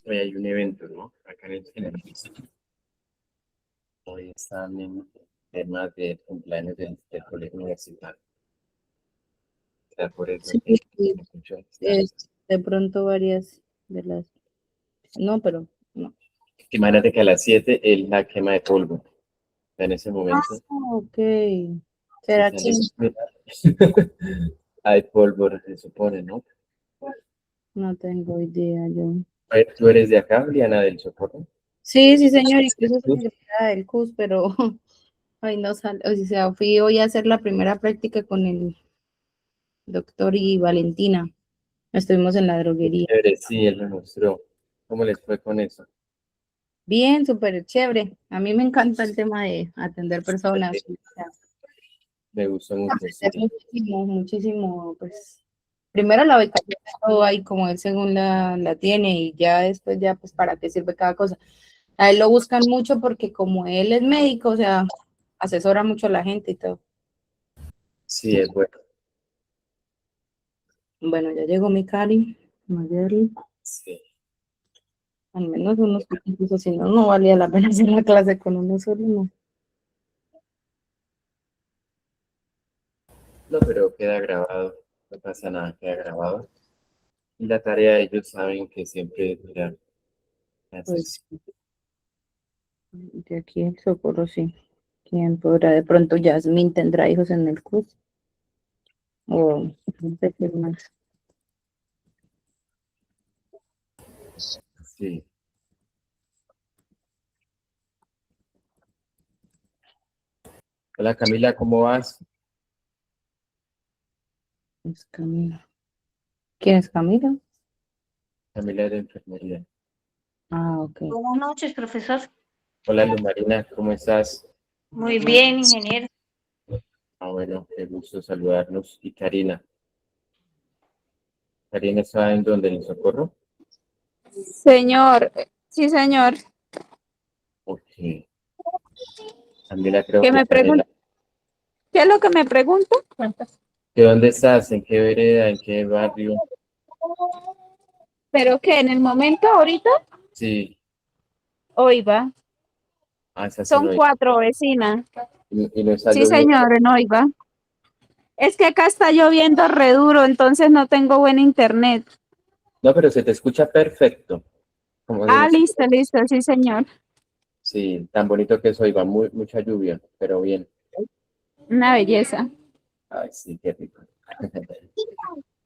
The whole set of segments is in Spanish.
Hoy hay un evento, ¿no? Acá en el municipio. Hoy están en temas de cumpleaños del colegio universitario. O sea, por eso Sí, que sí, mucho está. es de pronto varias de las... No, pero no. Imagínate que a las 7 es la quema de polvo. En ese Ah, momento, ok. si ¿Será que sale, hay polvo, se supone, ¿no? no tengo idea yo? ¿Tú eres de acá, Diana del Socorro? Sí, sí, señor, incluso soy egresada del CUS, pero ay, no sale, o sea, fui hoy a hacer la primera práctica con el doctor y Valentina. Estuvimos en la droguería. Chévere, sí, él me mostró. ¿Cómo les fue con eso? Bien, súper chévere. A mí me encanta el tema de atender personas. O sea, Me gustó mucho, sí. aprender muchísimo, muchísimo, pues. Primero la ubicación de todo ahí como él según la tiene y ya después ya pues para qué sirve cada cosa. A él lo buscan mucho porque como él es médico, o sea, asesora mucho a la gente y todo. Sí, es bueno. Bueno, ya llegó mi Cari, Mayerly, Sí. al menos unos poquitos, si no, no valía la pena hacer la clase con uno solo, no. No, pero queda grabado. No pasa nada, queda grabado. Y la tarea ellos saben que siempre mirar haces. Pues de aquí el Socorro, sí. ¿Quién podrá? De pronto Yasmín tendrá hijos en el curso. O no sé qué más. Sí. Hola Camila, ¿cómo vas? Es Camila. ¿Quién es Camila? Camila de enfermería. Ah, ok. Buenas noches, profesor. Hola Luz Marina, ¿cómo estás? Muy bien, ingeniero. Ah, bueno, qué gusto saludarnos. Y Karina. ¿Karina está en donde? ¿En el Socorro? Señor, sí, señor. Ok. Camila creo ¿Qué que me está en pregunta? ¿Qué es lo que me pregunta? ¿De dónde estás? ¿En qué vereda? ¿En qué barrio? ¿Pero qué? ¿En el momento ahorita? Sí. Hoy va. Ah, esa sí Son no hay. 4 vecinas. Y no está Sí, lloviendo. señor, en Oiva. Es que acá está lloviendo re duro, entonces no tengo buen internet. No, pero se te escucha perfecto. Como se Ah, nos... listo, listo, sí, señor. Sí, tan bonito que soy, va mucha lluvia, pero bien. Una belleza. Ay, sí, qué rico.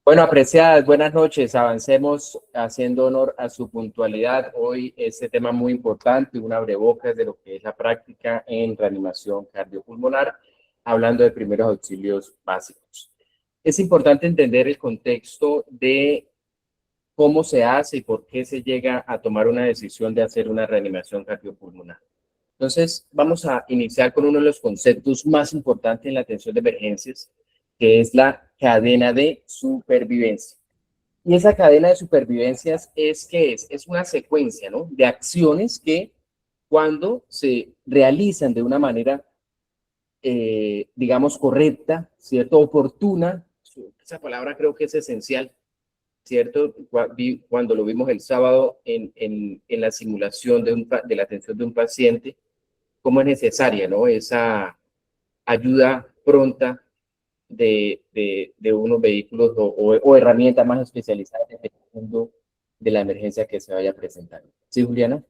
Bueno, apreciadas, buenas noches. Avancemos haciendo honor a su puntualidad. Hoy este tema muy importante, un abrebocas de lo que es la práctica en reanimación cardiopulmonar, hablando de primeros auxilios básicos. Es importante entender el contexto de cómo se hace y por qué se llega a tomar una decisión de hacer una reanimación cardiopulmonar. Entonces, vamos a iniciar con uno de los conceptos más importantes en la atención de emergencias, que es la cadena de supervivencia. Y esa cadena de supervivencias es una secuencia, ¿no?, de acciones que cuando se realizan de una manera, digamos, correcta, ¿cierto?, oportuna, esa palabra creo que es esencial, ¿cierto? Cuando lo vimos el sábado en la simulación de la atención de un paciente, cómo es necesaria, ¿no?, esa ayuda pronta de unos vehículos o herramientas más especializadas dependiendo de la emergencia que se vaya a presentar. ¿Sí, Juliana?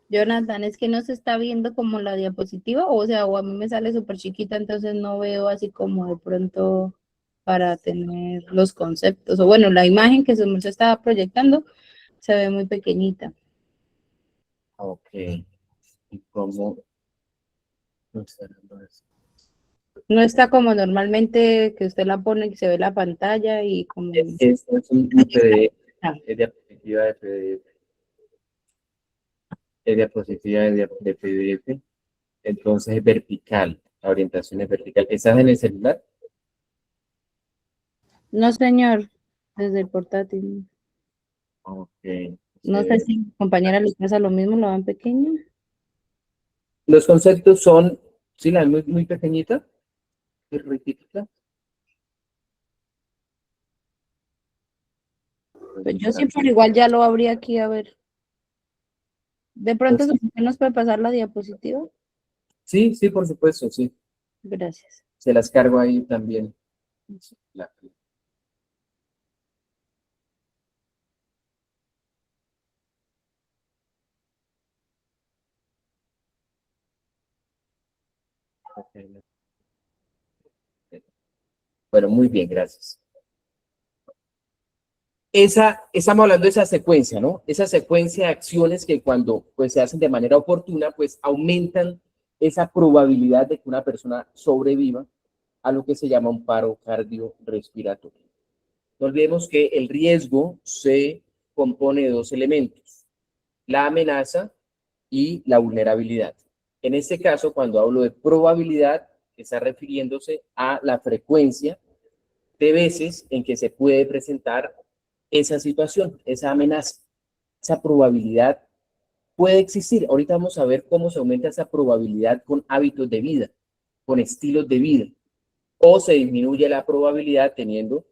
Jonathan, es que no se está viendo como la diapositiva, o sea, o a mí me sale súper chiquita, entonces no veo así como de pronto para tener los conceptos, o bueno, la imagen que se estaba proyectando se ve muy pequeñita. Ok. ¿Y cómo? No está como normalmente que usted la pone y se ve la pantalla y como... Es un PDF, Ah, es diapositiva de PDF, es diapositiva de PDF, entonces es vertical, la orientación es vertical. ¿Estás en el celular? no, señor, desde el portátil. Ok. No sé si compañera le pasa lo mismo, lo van pequeño. Los conceptos son, sí, la muy, muy pequeñita, muy chiquita. Pues yo sí, pero igual ya lo abrí aquí, a ver. De pronto, Pues, ¿usted nos puede pasar la diapositiva? sí, sí, por supuesto, sí. Gracias. Se las cargo ahí también. La- Bueno, muy bien, gracias. Estamos hablando de esa secuencia, ¿no? Esa secuencia de acciones que cuando pues, se hacen de manera oportuna, pues aumentan esa probabilidad de que una persona sobreviva a lo que se llama un paro cardiorrespiratorio. No olvidemos que el riesgo se compone de dos elementos, la amenaza y la vulnerabilidad. En este caso, cuando hablo de probabilidad, está refiriéndose a la frecuencia de veces en que se puede presentar esa situación, esa amenaza, esa probabilidad puede existir. Ahorita vamos a ver cómo se aumenta esa probabilidad con hábitos de vida, con estilos de vida, o se disminuye la probabilidad teniendo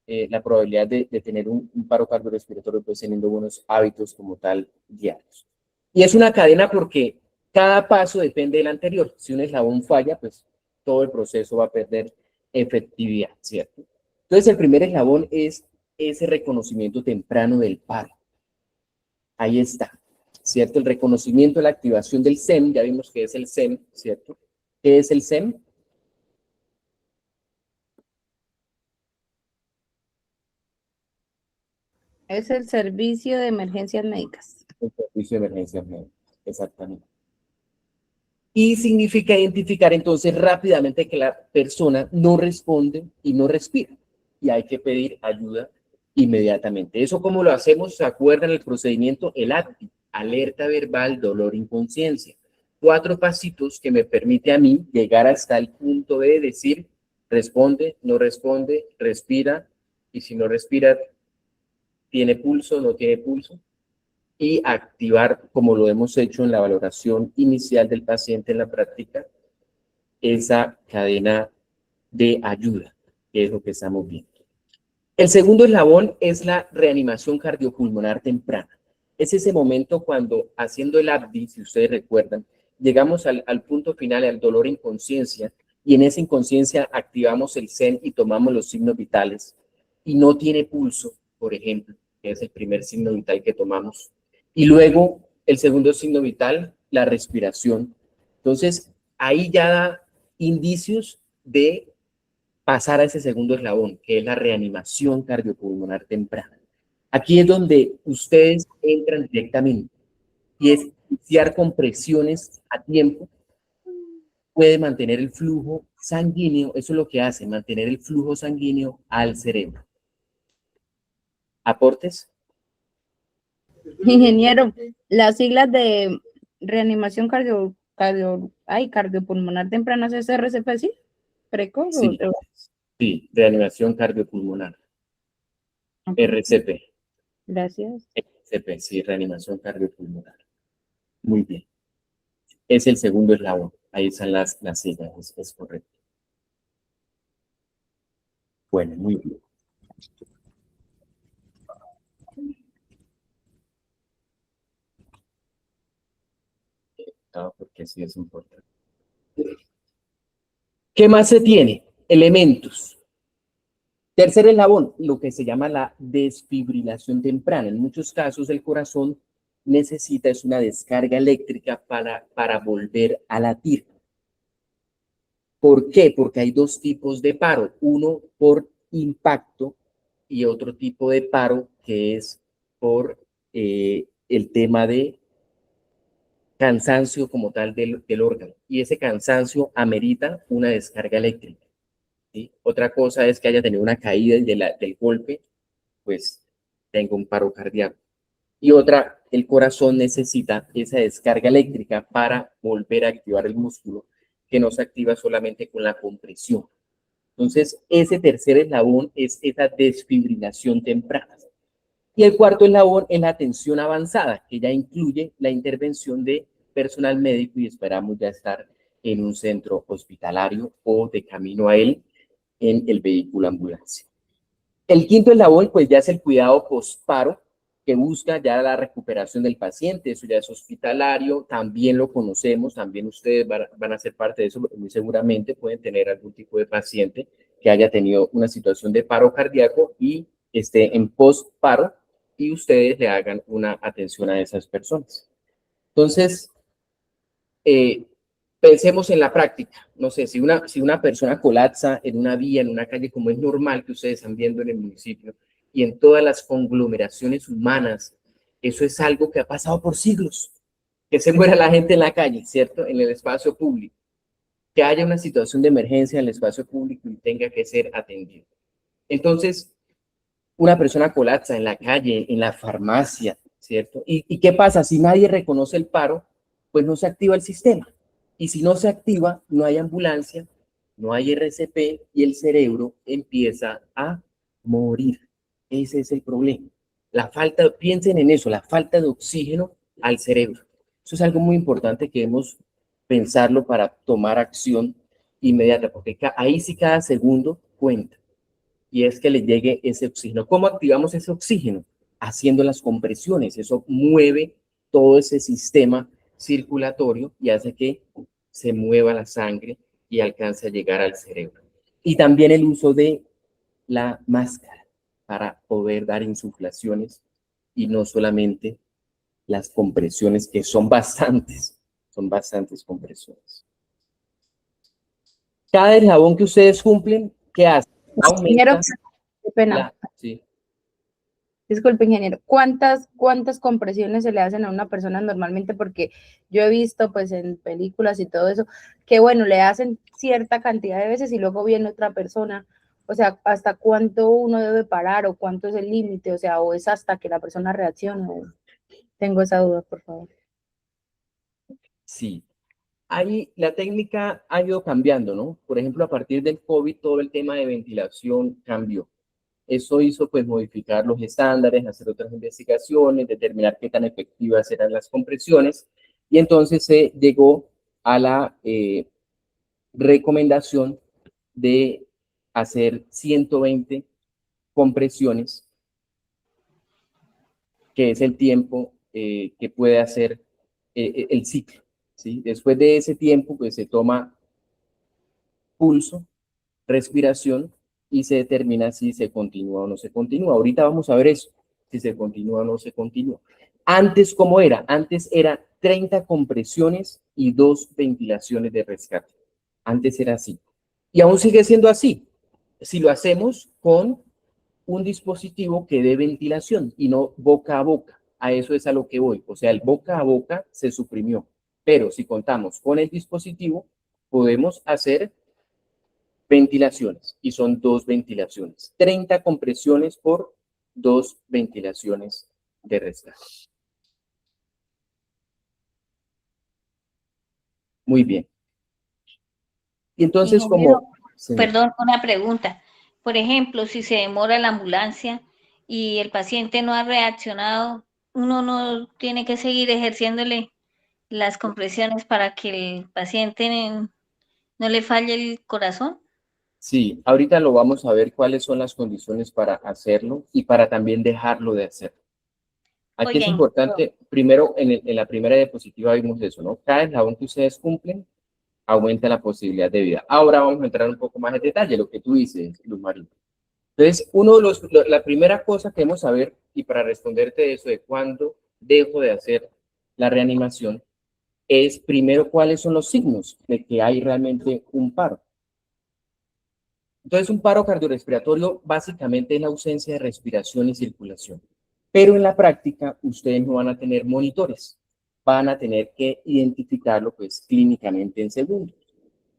la probabilidad de tener un paro cardiorrespiratorio, pues teniendo buenos hábitos como tal diarios. Y es una cadena porque cada paso depende del anterior. Si un eslabón falla, pues todo el proceso va a perder efectividad, ¿cierto? Entonces, el primer eslabón es ese reconocimiento temprano del paro. Ahí está, ¿cierto? El reconocimiento de la activación del SEM, ya vimos que es el SEM, ¿cierto? ¿Qué es el SEM? Es el servicio de emergencias médicas. El servicio de emergencias médicas, exactamente. Y significa identificar entonces rápidamente que la persona no responde y no respira. Y hay que pedir ayuda inmediatamente. ¿Eso cómo lo hacemos? ¿Se acuerdan el procedimiento? El ACTI, alerta verbal, dolor, inconsciencia. 4 pasitos que me permite a mí llegar hasta el punto de decir, responde, no responde, respira, y si no respira, tiene pulso, no tiene pulso, y activar, como lo hemos hecho en la valoración inicial del paciente en la práctica, esa cadena de ayuda, que es lo que estamos viendo. El segundo eslabón es la reanimación cardiopulmonar temprana. Es ese momento cuando, haciendo el ABDI, si ustedes recuerdan, llegamos al punto final, al dolor inconsciencia, y en esa inconsciencia activamos el SEM y tomamos los signos vitales, y no tiene pulso, por ejemplo, que es el primer signo vital que tomamos. Y luego, el segundo signo vital, la respiración. Entonces, ahí ya da indicios de pasar a ese segundo eslabón, que es la reanimación cardiopulmonar temprana. Aquí es donde ustedes entran directamente y es iniciar compresiones a tiempo, puede mantener el flujo sanguíneo, eso es lo que hace, mantener el flujo sanguíneo al cerebro. ¿Aportes? Ingeniero, las siglas de reanimación cardiopulmonar temprana es RCP, ¿sí? ¿Precoz? Sí, sí, reanimación cardiopulmonar. RCP. Gracias. RCP, sí, reanimación cardiopulmonar. Muy bien. Es el segundo eslabón. Ahí están las siglas, es correcto. Bueno, muy bien. Porque sí es importante. ¿Qué más se tiene? Elementos. Tercer eslabón, lo que se llama la desfibrilación temprana. En muchos casos el corazón necesita es una descarga eléctrica para volver a latir. ¿Por qué? Porque hay dos tipos de paro. Uno por impacto y otro tipo de paro que es por el tema de cansancio como tal del órgano. Y ese cansancio amerita una descarga eléctrica. ¿Sí? Otra cosa es que haya tenido una caída y del golpe, pues tenga un paro cardíaco. Y otra, el corazón necesita esa descarga eléctrica para volver a activar el músculo, que no se activa solamente con la compresión. Entonces, ese tercer eslabón es esa desfibrilación temprana. Y el cuarto eslabón es la atención avanzada, que ya incluye la intervención de personal médico y esperamos ya estar en un centro hospitalario o de camino a él en el vehículo ambulancia. El quinto eslabón, pues ya es el cuidado postparo, que busca ya la recuperación del paciente. Eso ya es hospitalario, también lo conocemos, también ustedes van a ser parte de eso, muy seguramente pueden tener algún tipo de paciente que haya tenido una situación de paro cardíaco y esté en postparo y ustedes le hagan una atención a esas personas. Entonces, pensemos en la práctica. No sé, si una persona colapsa en una vía, en una calle, como es normal que ustedes están viendo en el municipio, y en todas las conglomeraciones humanas, eso es algo que ha pasado por siglos. Que se muera la gente en la calle, ¿cierto? En el espacio público. Que haya una situación de emergencia en el espacio público y tenga que ser atendido. Entonces, una persona colapsa en la calle, en la farmacia, ¿cierto? ¿Y qué pasa? Si nadie reconoce el paro, pues no se activa el sistema. Y si no se activa, no hay ambulancia, no hay RCP y el cerebro empieza a morir. Ese es el problema. La falta, piensen en eso, la falta de oxígeno al cerebro. Eso es algo muy importante que debemos pensarlo para tomar acción inmediata, porque ahí sí cada segundo cuenta. Y es que le llegue ese oxígeno. ¿Cómo activamos ese oxígeno? Haciendo las compresiones. Eso mueve todo ese sistema circulatorio y hace que se mueva la sangre y alcance a llegar al cerebro. Y también el uso de la máscara para poder dar insuflaciones y no solamente las compresiones, que son bastantes compresiones. Cada eslabón que ustedes cumplen, ¿qué hacen? Ingeniero, qué pena. Sí. Disculpe, ingeniero, ¿cuántas compresiones se le hacen a una persona normalmente? Porque yo he visto, pues, en películas y todo eso, que, bueno, le hacen cierta cantidad de veces y luego viene otra persona. O sea, ¿hasta cuánto uno debe parar o cuánto es el límite? O sea, ¿o es hasta que la persona reaccione? Tengo esa duda, por favor. Sí. Ahí la técnica ha ido cambiando, ¿no? Por ejemplo, a partir del COVID, todo el tema de ventilación cambió. Eso hizo, pues, modificar los estándares, hacer otras investigaciones, determinar qué tan efectivas eran las compresiones, y entonces se llegó a la recomendación de hacer 120 compresiones, que es el tiempo que puede hacer el ciclo, ¿sí? Después de ese tiempo, pues, se toma pulso, respiración, y se determina si se continúa o no se continúa. Ahorita vamos a ver eso, si se continúa o no se continúa. Antes, ¿cómo era? Antes era 30 compresiones y 2 ventilaciones de rescate. Antes era así. Y aún sigue siendo así, si lo hacemos con un dispositivo que dé ventilación y no boca a boca. A eso es a lo que voy. O sea, el boca a boca se suprimió. Pero si contamos con el dispositivo, podemos hacer ventilaciones, y son 2 ventilaciones. 30 compresiones por 2 ventilaciones de rescate. Muy bien. Y entonces, Ingeniero, Sí. perdón, una pregunta. Por ejemplo, si se demora la ambulancia y el paciente no ha reaccionado, uno no tiene que seguir ejerciéndole las compresiones para que el paciente no le falle el corazón. Sí, ahorita lo vamos a ver cuáles son las condiciones para hacerlo y para también dejarlo de hacer. Aquí es Oigan, importante, primero, en la primera diapositiva vimos eso, ¿no? Cada eslabón que ustedes cumplen aumenta la posibilidad de vida. Ahora vamos a entrar un poco más en detalle, lo que tú dices, Luz María. Entonces, la primera cosa que debemos saber, y para responderte de eso, de cuándo dejo de hacer la reanimación, es primero cuáles son los signos de que hay realmente un paro. Entonces, un paro cardiorrespiratorio básicamente es la ausencia de respiración y circulación. Pero en la práctica, ustedes no van a tener monitores. Van a tener que identificarlo, pues, clínicamente en segundos.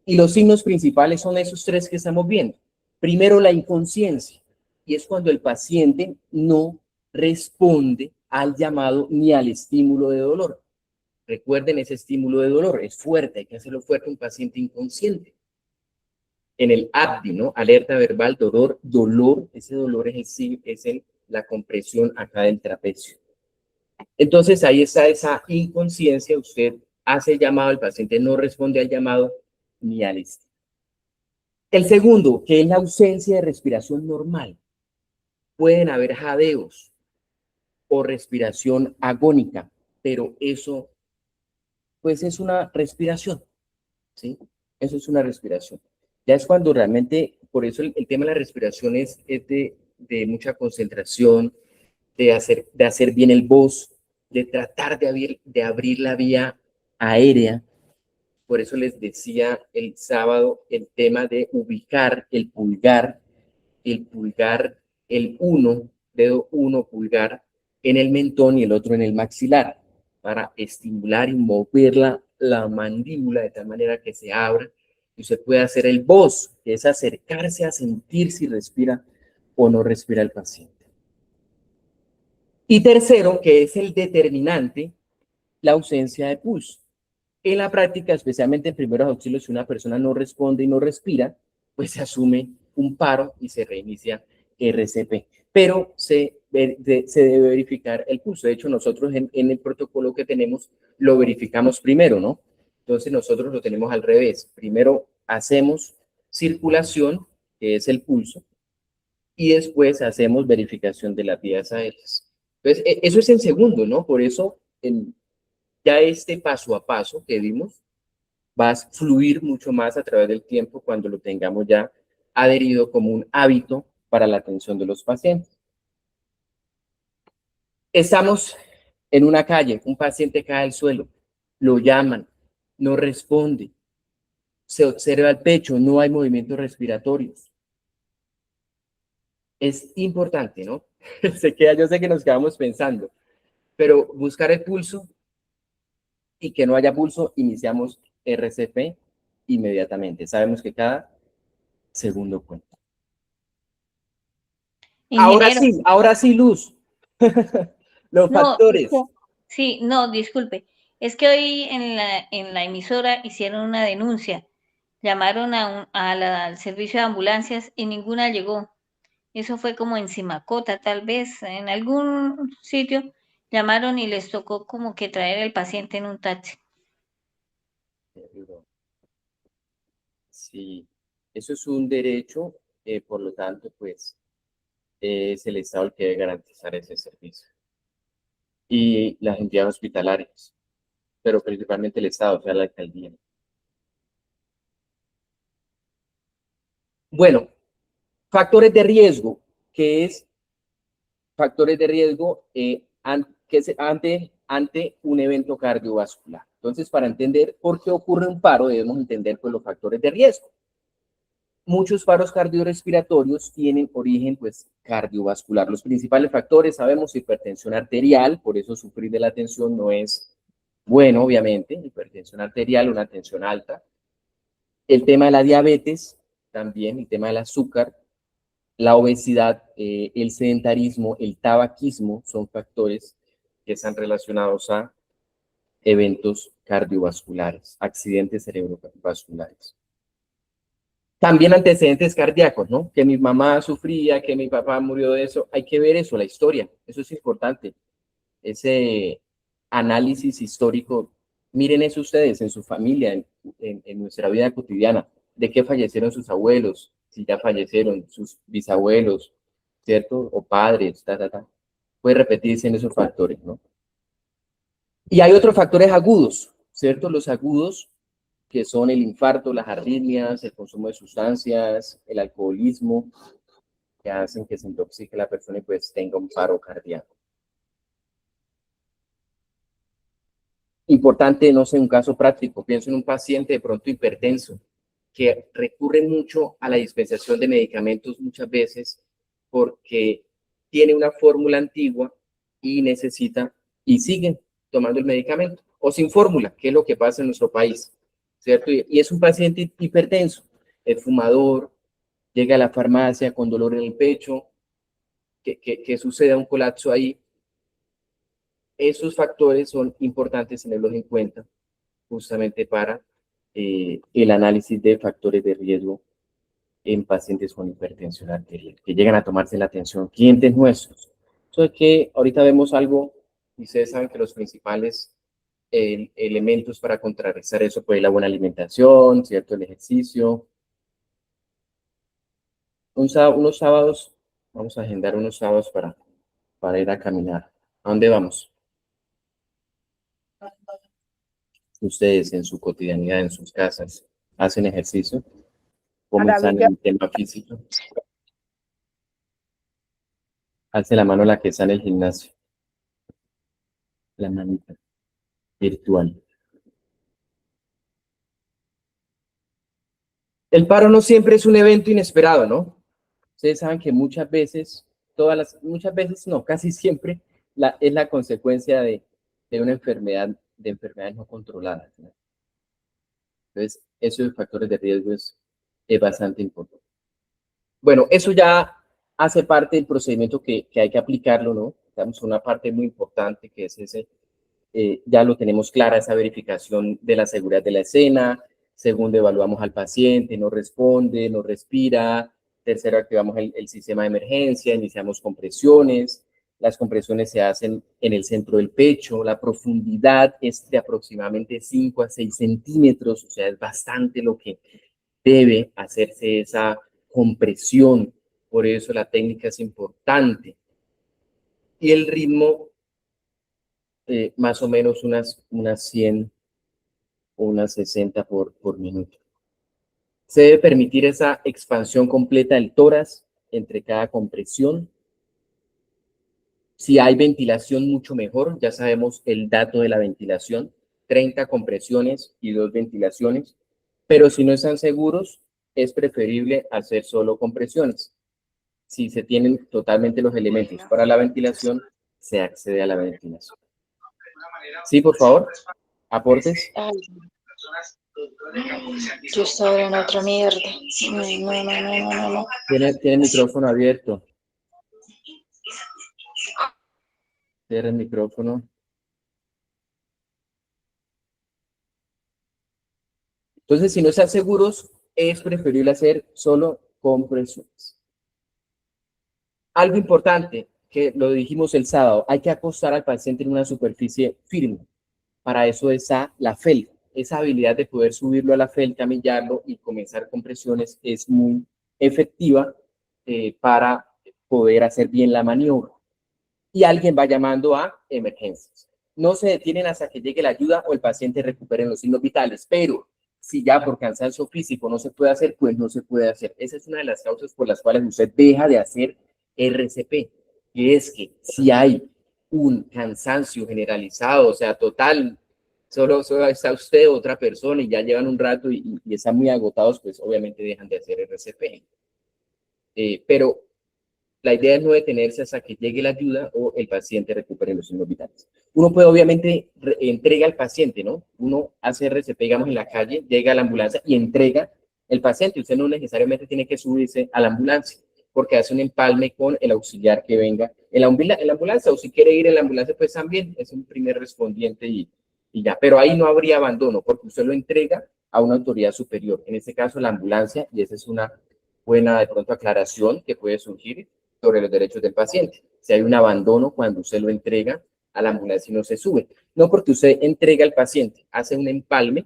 Y los signos principales son esos 3 que estamos viendo. Primero, la inconsciencia. Y es cuando el paciente no responde al llamado ni al estímulo de dolor. Recuerden, ese estímulo de dolor es fuerte, hay que hacerlo fuerte a un paciente inconsciente. En el ABDI, ¿no? Alerta verbal, dolor, ese dolor es la compresión acá del trapecio. Entonces ahí está esa inconsciencia, usted hace el llamado, el paciente no responde al llamado ni al estímulo. El segundo, que es la ausencia de respiración normal. Pueden haber jadeos o respiración agónica, pero eso pues es una respiración, ¿sí? Eso es una respiración. Ya es cuando realmente, por eso el tema de la respiración es de mucha concentración, de hacer bien el voz, de tratar de abrir la vía aérea. Por eso les decía el sábado el tema de ubicar el pulgar, el uno, dedo uno pulgar en el mentón y el otro en el maxilar, para estimular y mover la mandíbula de tal manera que se abra y usted puede hacer el voz, que es acercarse a sentir si respira o no respira el paciente. Y tercero, que es el determinante, la ausencia de pulso. En la práctica, especialmente en primeros auxilios, si una persona no responde y no respira, pues se asume un paro y se reinicia RCP. Pero se debe verificar el pulso. De hecho, nosotros en el protocolo que tenemos lo verificamos primero, ¿no? Entonces nosotros lo tenemos al revés. Primero hacemos circulación, que es el pulso, y después hacemos verificación de las vías aéreas. Entonces, eso es en segundo, ¿no? Por eso, ya este paso a paso que vimos va a fluir mucho más a través del tiempo cuando lo tengamos ya adherido como un hábito para la atención de los pacientes. Estamos en una calle, un paciente cae al suelo, lo llaman, no responde, se observa el pecho, no hay movimientos respiratorios. Es importante, ¿no? Yo sé que nos quedamos pensando, pero buscar el pulso y que no haya pulso, iniciamos RCP inmediatamente. Sabemos que cada segundo cuenta. Ingeniero. Ahora sí, Luz. Los factores. Sí, no, disculpe. Es que hoy en la emisora hicieron una denuncia. Llamaron al servicio de ambulancias y ninguna llegó. Eso fue como en Simacota, tal vez, en algún sitio. Llamaron y les tocó como que traer al paciente en un taxi. Sí, eso es un derecho, por lo tanto, pues es el Estado el que debe garantizar ese servicio. Y las entidades hospitalarias, pero principalmente el Estado, o sea, la alcaldía. Bueno, factores de riesgo, que es factores de riesgo ante un evento cardiovascular. Entonces, para entender por qué ocurre un paro, debemos entender pues, los factores de riesgo. Muchos paros cardiorrespiratorios tienen origen pues, cardiovascular. Los principales factores, sabemos, hipertensión arterial, por eso sufrir de la tensión no es bueno, obviamente, hipertensión arterial, una tensión alta. El tema de la diabetes, también el tema del azúcar, la obesidad, el sedentarismo, el tabaquismo son factores que están relacionados a eventos cardiovasculares, accidentes cerebrovasculares. También antecedentes cardíacos, ¿no? Que mi mamá sufría, que mi papá murió de eso. Hay que ver eso, la historia. Eso es importante. Ese análisis histórico. Miren eso ustedes en su familia, en nuestra vida cotidiana. ¿De qué fallecieron sus abuelos? Si ya fallecieron sus bisabuelos, ¿cierto? O padres, Puede repetirse en esos factores, ¿no? Y hay otros factores agudos, ¿cierto? Los agudos que son el infarto, las arritmias, el consumo de sustancias, el alcoholismo, que hacen que se intoxique la persona y pues tenga un paro cardíaco. Importante, no sé, un caso práctico, pienso en un paciente de pronto hipertenso, que recurre mucho a la dispensación de medicamentos muchas veces porque tiene una fórmula antigua y necesita y sigue tomando el medicamento, o sin fórmula, que es lo que pasa en nuestro país. ¿Cierto? Y es un paciente hipertenso, es fumador, llega a la farmacia con dolor en el pecho, que suceda un colapso ahí. Esos factores son importantes tenerlos en cuenta justamente para el análisis de factores de riesgo en pacientes con hipertensión arterial, que llegan a tomarse la atención, clientes nuestros. Eso es que ahorita vemos algo, y ustedes saben que los principales elementos para contrarrestar eso, pues la buena alimentación, ¿cierto? El ejercicio. Unos sábados Vamos a agendar unos sábados para ir a caminar. ¿A dónde vamos? Ustedes en su cotidianidad, en sus casas, hacen ejercicio, cómo están en el tema físico. Alce la mano la que está en el gimnasio. La manita virtual. El paro no siempre es un evento inesperado, ¿no? Ustedes saben que muchas veces, muchas veces no, casi siempre es la consecuencia de una enfermedad, de enfermedades no controladas, ¿no? Entonces, esos factores de riesgo es bastante importante. Bueno, eso ya hace parte del procedimiento que hay que aplicarlo, ¿no? Estamos en una parte muy importante que es ese, ya lo tenemos clara, esa verificación de la seguridad de la escena. Segundo, evaluamos al paciente, no responde, no respira. Tercero, activamos el sistema de emergencia, iniciamos compresiones. Las compresiones se hacen en el centro del pecho. La profundidad es de aproximadamente 5 a 6 centímetros, o sea, es bastante lo que debe hacerse esa compresión. Por eso la técnica es importante. Y el ritmo, más o menos unas 100 o unas 60 por minuto. Se debe permitir esa expansión completa del tórax entre cada compresión. Si hay ventilación, mucho mejor. Ya sabemos el dato de la ventilación, 30 compresiones y 2 ventilaciones. Pero si no están seguros, es preferible hacer solo compresiones. Si se tienen totalmente los elementos para la ventilación, se accede a la ventilación. Sí, por favor, aportes. Yo estaba en otra mierda. No. Tiene el micrófono abierto. Cierra el micrófono. Entonces, si no están seguros, es preferible hacer solo compresiones. Algo importante, que lo dijimos el sábado, hay que acostar al paciente en una superficie firme. Para eso está la FEL. Esa habilidad de poder subirlo a la FEL, camillarlo y comenzar compresiones es muy efectiva para poder hacer bien la maniobra. Y alguien va llamando a emergencias. No se detienen hasta que llegue la ayuda o el paciente recupere los signos vitales, pero si ya por cansancio físico no se puede hacer, pues no se puede hacer. Esa es una de las causas por las cuales usted deja de hacer RCP, que es que si hay un cansancio generalizado, o sea, total, solo está usted o otra persona y ya llevan un rato y están muy agotados, pues obviamente dejan de hacer RCP. Pero la idea es no detenerse hasta que llegue la ayuda o el paciente recupere los signos vitales. Uno puede obviamente entrega al paciente, ¿no? Uno hace RCP, digamos, en la calle, llega a la ambulancia y entrega el paciente. Usted no necesariamente tiene que subirse a la ambulancia porque hace un empalme con el auxiliar que venga en la ambulancia, o si quiere ir en la ambulancia, pues también es un primer respondiente y ya. Pero ahí no habría abandono porque usted lo entrega a una autoridad superior, en este caso la ambulancia, y esa es una buena, de pronto, aclaración que puede surgir sobre los derechos del paciente. Si hay un abandono cuando usted lo entrega a la ambulancia y no se sube. No, porque usted entrega al paciente, hace un empalme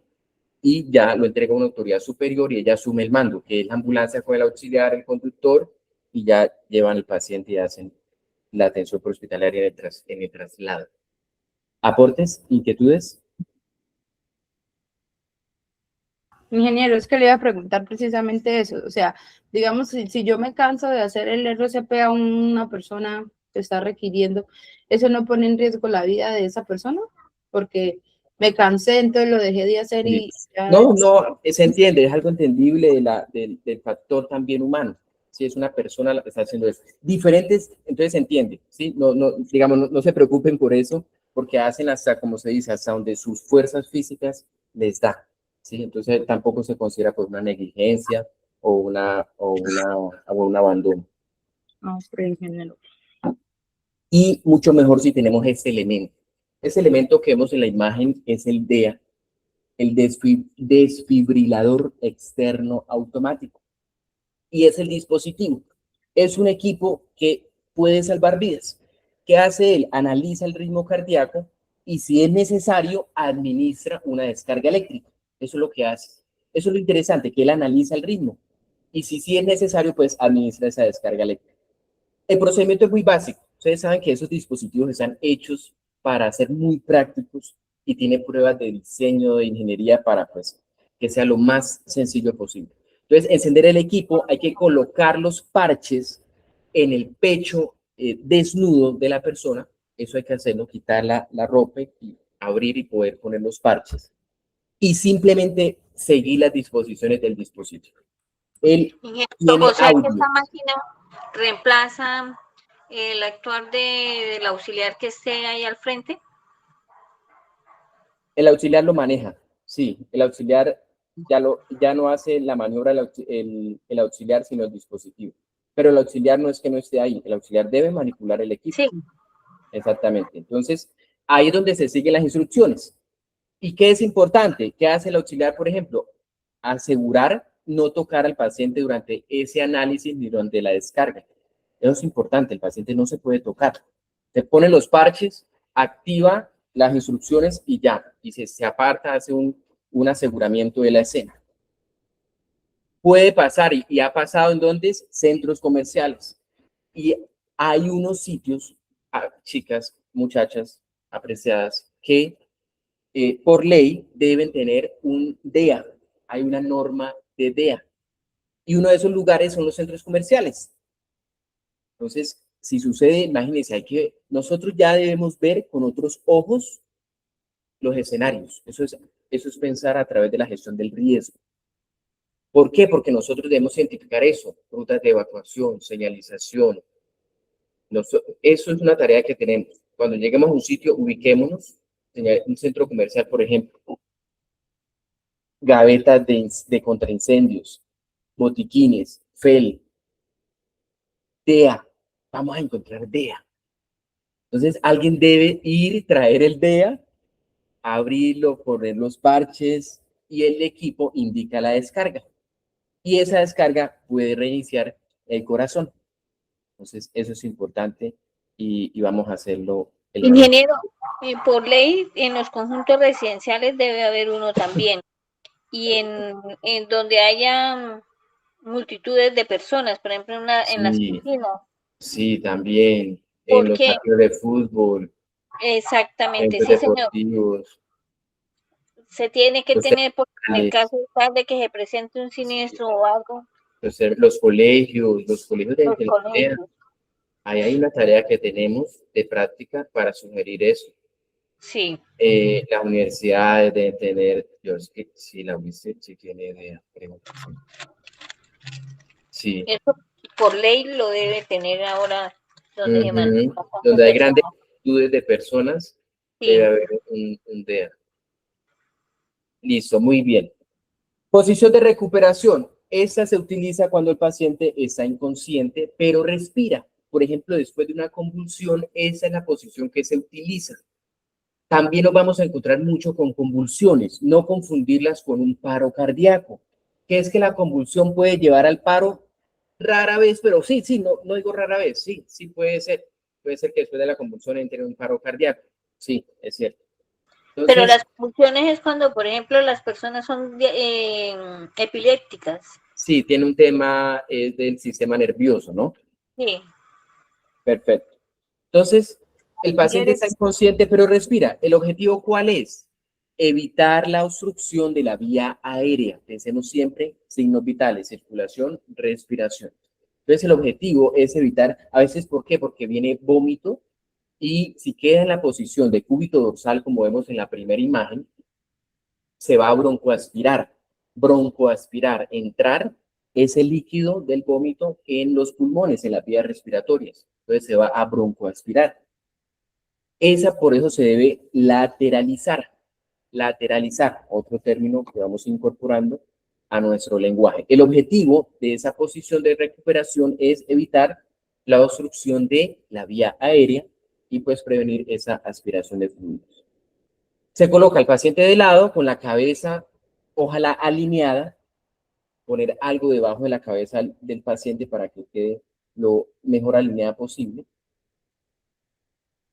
y ya lo entrega a una autoridad superior y ella asume el mando, que es la ambulancia con el auxiliar, el conductor, y ya llevan al paciente y hacen la atención prehospitalaria en el traslado. ¿Aportes? ¿Inquietudes? Ingeniero, es que le iba a preguntar precisamente eso. O sea, digamos, si yo me canso de hacer el RCP a una persona que está requiriendo, ¿eso no pone en riesgo la vida de esa persona? Porque me cansé, entonces lo dejé de hacer y... Ya... No, se entiende, es algo entendible del factor también humano. Si es una persona la que está haciendo eso. Diferentes, entonces se entiende, ¿sí? Digamos, no se preocupen por eso, porque hacen hasta, como se dice, hasta donde sus fuerzas físicas les da. ¿Sí? Entonces tampoco se considera pues una negligencia o un abandono. No, pero ingeniero. Y mucho mejor si tenemos este elemento. Ese elemento que vemos en la imagen es el DEA, el desfibrilador externo automático. Y es el dispositivo. Es un equipo que puede salvar vidas. ¿Qué hace él? Analiza el ritmo cardíaco y, si es necesario, administra una descarga eléctrica. Eso es lo que hace. Eso es lo interesante, que él analiza el ritmo. Y si es necesario, pues administra esa descarga eléctrica. El procedimiento es muy básico. Ustedes saben que esos dispositivos están hechos para ser muy prácticos y tiene pruebas de diseño, de ingeniería para pues, que sea lo más sencillo posible. Entonces, encender el equipo, hay que colocar los parches en el pecho desnudo de la persona. Eso hay que hacerlo, quitar la ropa y abrir y poder poner los parches. Y simplemente seguir las disposiciones del dispositivo. Él tiene O sea que audio. esta máquina reemplaza el actuar del auxiliar que esté ahí al frente. El auxiliar lo maneja, sí. El auxiliar ya no hace la maniobra el auxiliar, sino el dispositivo. Pero el auxiliar no es que no esté ahí. El auxiliar debe manipular el equipo. Sí. Exactamente. Entonces, ahí es donde se siguen las instrucciones. ¿Y qué es importante? ¿Qué hace el auxiliar, por ejemplo? Asegurar no tocar al paciente durante ese análisis ni durante la descarga. Eso es importante, el paciente no se puede tocar. Se pone los parches, activa las instrucciones y ya, y se aparta, hace un aseguramiento de la escena. Puede pasar, y ha pasado en donde centros comerciales. Y hay unos sitios, chicas, muchachas apreciadas, que por ley deben tener un DEA. Hay una norma de DEA. Y uno de esos lugares son los centros comerciales. Entonces, si sucede, imagínense, nosotros ya debemos ver con otros ojos los escenarios. Eso es pensar a través de la gestión del riesgo. ¿Por qué? Porque nosotros debemos identificar eso, rutas de evacuación, señalización. Eso es una tarea que tenemos. Cuando lleguemos a un sitio, ubiquémonos, un centro comercial, por ejemplo, gavetas de contraincendios, botiquines, FEL, DEA. Vamos a encontrar DEA. Entonces, alguien debe ir, traer el DEA, abrirlo, poner los parches y el equipo indica la descarga. Y esa descarga puede reiniciar el corazón. Entonces, eso es importante y vamos a hacerlo. Ingeniero, por ley, en los conjuntos residenciales debe haber uno también. Y en donde haya multitudes de personas, por ejemplo, en las piscinas. Sí, también. En ¿Por los qué? partidos de fútbol, Exactamente, eventos sí, señor. deportivos, Se tiene que los tener, porque en el terminales, caso tal de que se presente un siniestro o algo, los colegios de los inteligencia. colegios. Ahí hay una tarea que tenemos de práctica para sugerir eso. Sí. Las universidades deben tener, si la UNICEF sí tiene idea, creo. Sí. Eso por ley lo debe tener ahora donde se maneja tantas Donde hay personas. grandes multitudes de personas, Sí. debe haber un DEA. Listo, muy bien. Posición de recuperación. Esta se utiliza cuando el paciente está inconsciente, pero respira. Por ejemplo, después de una convulsión, esa es la posición que se utiliza. También nos vamos a encontrar mucho con convulsiones, no confundirlas con un paro cardíaco, que es que la convulsión puede llevar al paro rara vez, pero sí, no digo rara vez, sí puede ser. Puede ser que después de la convulsión entre un paro cardíaco. Sí, es cierto. Entonces, pero las convulsiones es cuando, por ejemplo, las personas son epilépticas. Sí, tiene un tema del sistema nervioso, ¿no? Sí. Perfecto. Entonces, el paciente está inconsciente, pero respira. ¿El objetivo cuál es? Evitar la obstrucción de la vía aérea. Pensemos siempre signos vitales, circulación, respiración. Entonces, el objetivo es evitar, a veces, ¿por qué? Porque viene vómito y si queda en la posición de cúbito dorsal, como vemos en la primera imagen, se va a broncoaspirar. Broncoaspirar, entrar ese líquido del vómito en los pulmones, en las vías respiratorias. Entonces se va a broncoaspirar. Por eso se debe lateralizar. Lateralizar, otro término que vamos incorporando a nuestro lenguaje. El objetivo de esa posición de recuperación es evitar la obstrucción de la vía aérea y pues prevenir esa aspiración de fluidos. Se coloca al paciente de lado con la cabeza, ojalá alineada, poner algo debajo de la cabeza del paciente para que quede lo mejor alineada posible.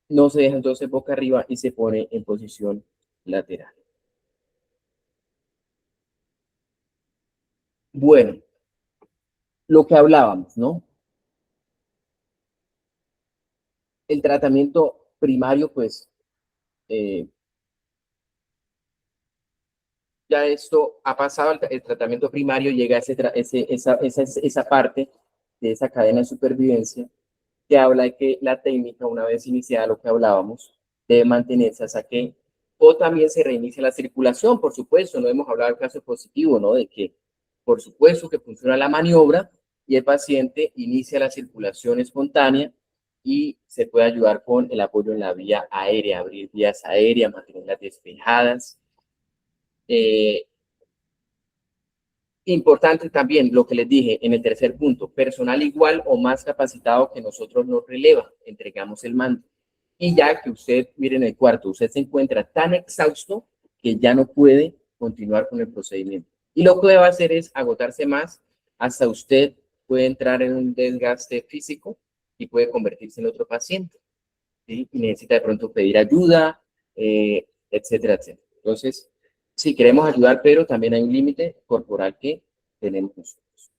No se deja entonces boca arriba y se pone en posición lateral. Bueno, lo que hablábamos, ¿no? El tratamiento primario, pues, ya esto ha pasado, el tratamiento primario llega a esa parte de esa cadena de supervivencia que habla de que la técnica, una vez iniciada lo que hablábamos, debe mantenerse hasta que, o también se reinicia la circulación, por supuesto, no hemos hablado del caso positivo, ¿no? De que, por supuesto, que funciona la maniobra y el paciente inicia la circulación espontánea y se puede ayudar con el apoyo en la vía aérea, abrir vías aéreas, mantenerlas despejadas. Importante también lo que les dije en el tercer punto, personal igual o más capacitado que nosotros nos releva, entregamos el mando. Y ya que usted, miren el cuarto, usted se encuentra tan exhausto que ya no puede continuar con el procedimiento. Y lo que va a hacer es agotarse más, hasta usted puede entrar en un desgaste físico y puede convertirse en otro paciente, ¿sí? Y necesita de pronto pedir ayuda, etcétera, etcétera. Entonces, sí, queremos ayudar, pero también hay un límite corporal que tenemos nosotros.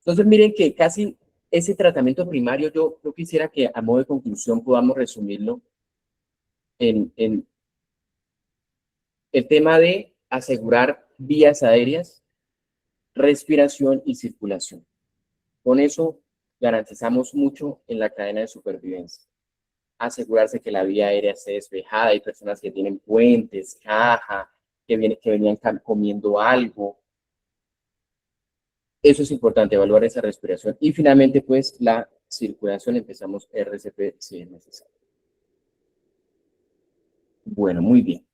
Entonces, miren que casi ese tratamiento primario, yo quisiera que a modo de conclusión podamos resumirlo en el tema de asegurar vías aéreas, respiración y circulación. Con eso garantizamos mucho en la cadena de supervivencia. Asegurarse que la vía aérea esté despejada. Hay personas que tienen puentes, caja, que venían comiendo algo. Eso es importante, evaluar esa respiración. Y finalmente, pues, la circulación, empezamos RCP si es necesario. Bueno, muy bien.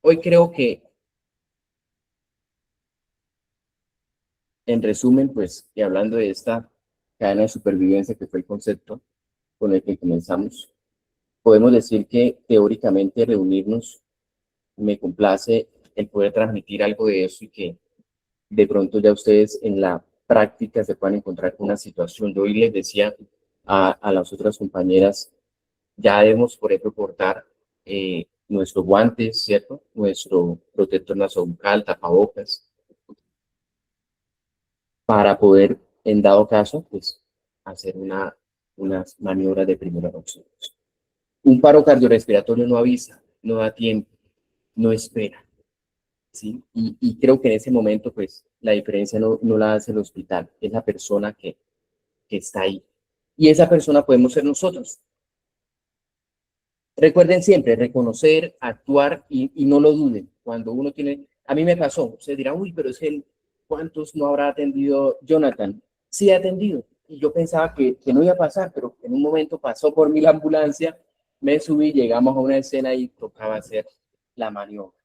Hoy creo que, en resumen, pues, y hablando de esta cadena de supervivencia que fue el concepto con el que comenzamos, podemos decir que teóricamente reunirnos me complace el poder transmitir algo de eso y que de pronto ya ustedes en la práctica se puedan encontrar con una situación. Yo hoy les decía a las otras compañeras, ya debemos, por ejemplo, portar nuestros guantes, ¿cierto? Nuestro protector nasobucal, tapabocas, para poder, en dado caso, pues, hacer unas maniobras de primeros auxilios. Un paro cardiorrespiratorio no avisa, no da tiempo, no espera, ¿sí? Y creo que en ese momento, pues, la diferencia no la hace el hospital, es la persona que está ahí. Y esa persona podemos ser nosotros. Recuerden siempre reconocer, actuar y no lo duden. Cuando uno tiene, a mí me pasó, usted dirá, uy, pero es que ¿cuántos no habrá atendido Jonathan? Sí, ha atendido. Y yo pensaba que no iba a pasar, pero en un momento pasó por mí la ambulancia, me subí, llegamos a una escena y tocaba hacer la maniobra,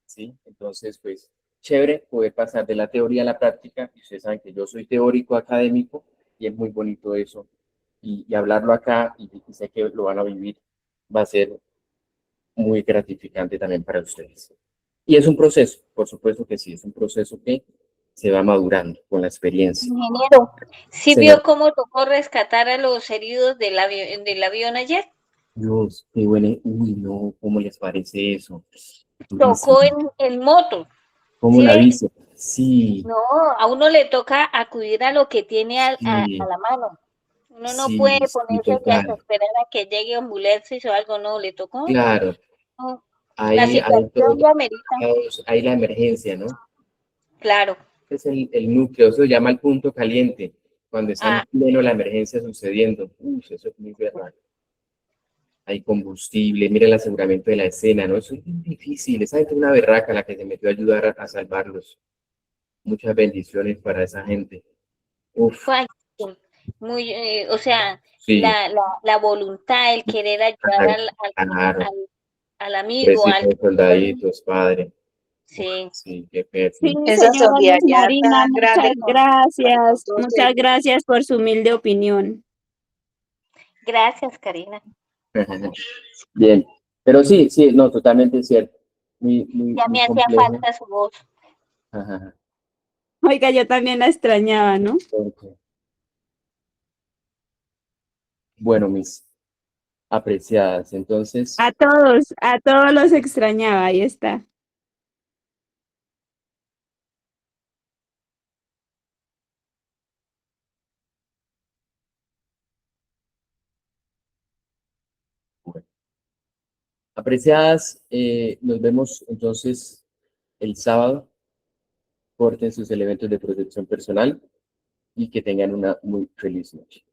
¿sí? Entonces, pues, chévere poder pasar de la teoría a la práctica. Y ustedes saben que yo soy teórico académico y es muy bonito eso. Y hablarlo acá, y sé que lo van a vivir, va a ser muy gratificante también para ustedes. Y es un proceso, por supuesto que sí, es un proceso que se va madurando con la experiencia. Ingeniero, ¿sí Señor. vio cómo tocó rescatar a los heridos del avión ayer? Dios, qué bueno. Uy, no, ¿cómo les parece eso? Tocó en moto. ¿Cómo ¿Sí la ve? viste? Sí. No, a uno le toca acudir a lo que tiene a la mano. Uno no puede Sí, ponerse que a total. esperar a que llegue ambulancia o algo, no, le tocó. Claro, No, la ahí situación lo amerita. hay la emergencia, ¿no? Claro. Es el núcleo, eso se llama el punto caliente, cuando está en pleno la emergencia sucediendo. Eso es muy verdad. Hay combustible, mira el aseguramiento de la escena, ¿no? Eso es muy difícil. Esa gente es una berraca la que se metió a ayudar a salvarlos. Muchas bendiciones para esa gente. Uf, Fue muy, o sea, sí, la voluntad, el querer ayudar claro. al amigo, Pobrecitos soldaditos, padre. Uf, sí. sí, qué feo. Sí, Esa señora Luz solidaridad Marina, tan grande con todos muchas ellos. gracias por su humilde opinión. Gracias, Karina. Bien, pero sí, sí, no, totalmente cierto. Muy, muy, Ya muy me hacía complejo. falta su voz. Ajá. Oiga, yo también la extrañaba, ¿no? Ok. Bueno, mis apreciadas, entonces, A todos los extrañaba, ahí está. Apreciadas, nos vemos entonces el sábado. Porten sus elementos de protección personal y que tengan una muy feliz noche.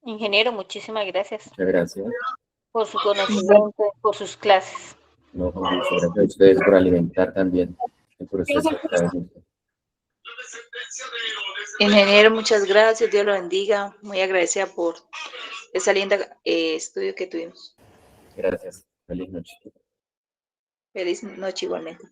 Ingeniero, muchísimas gracias Muchas gracias. por su conocimiento, por sus clases. No, con gusto. Gracias a ustedes por alimentar también el proceso a través de usted. Ingeniero, muchas gracias, Dios lo bendiga. Muy agradecida por esa linda estudio que tuvimos. Gracias. Feliz noche. Feliz noche igualmente.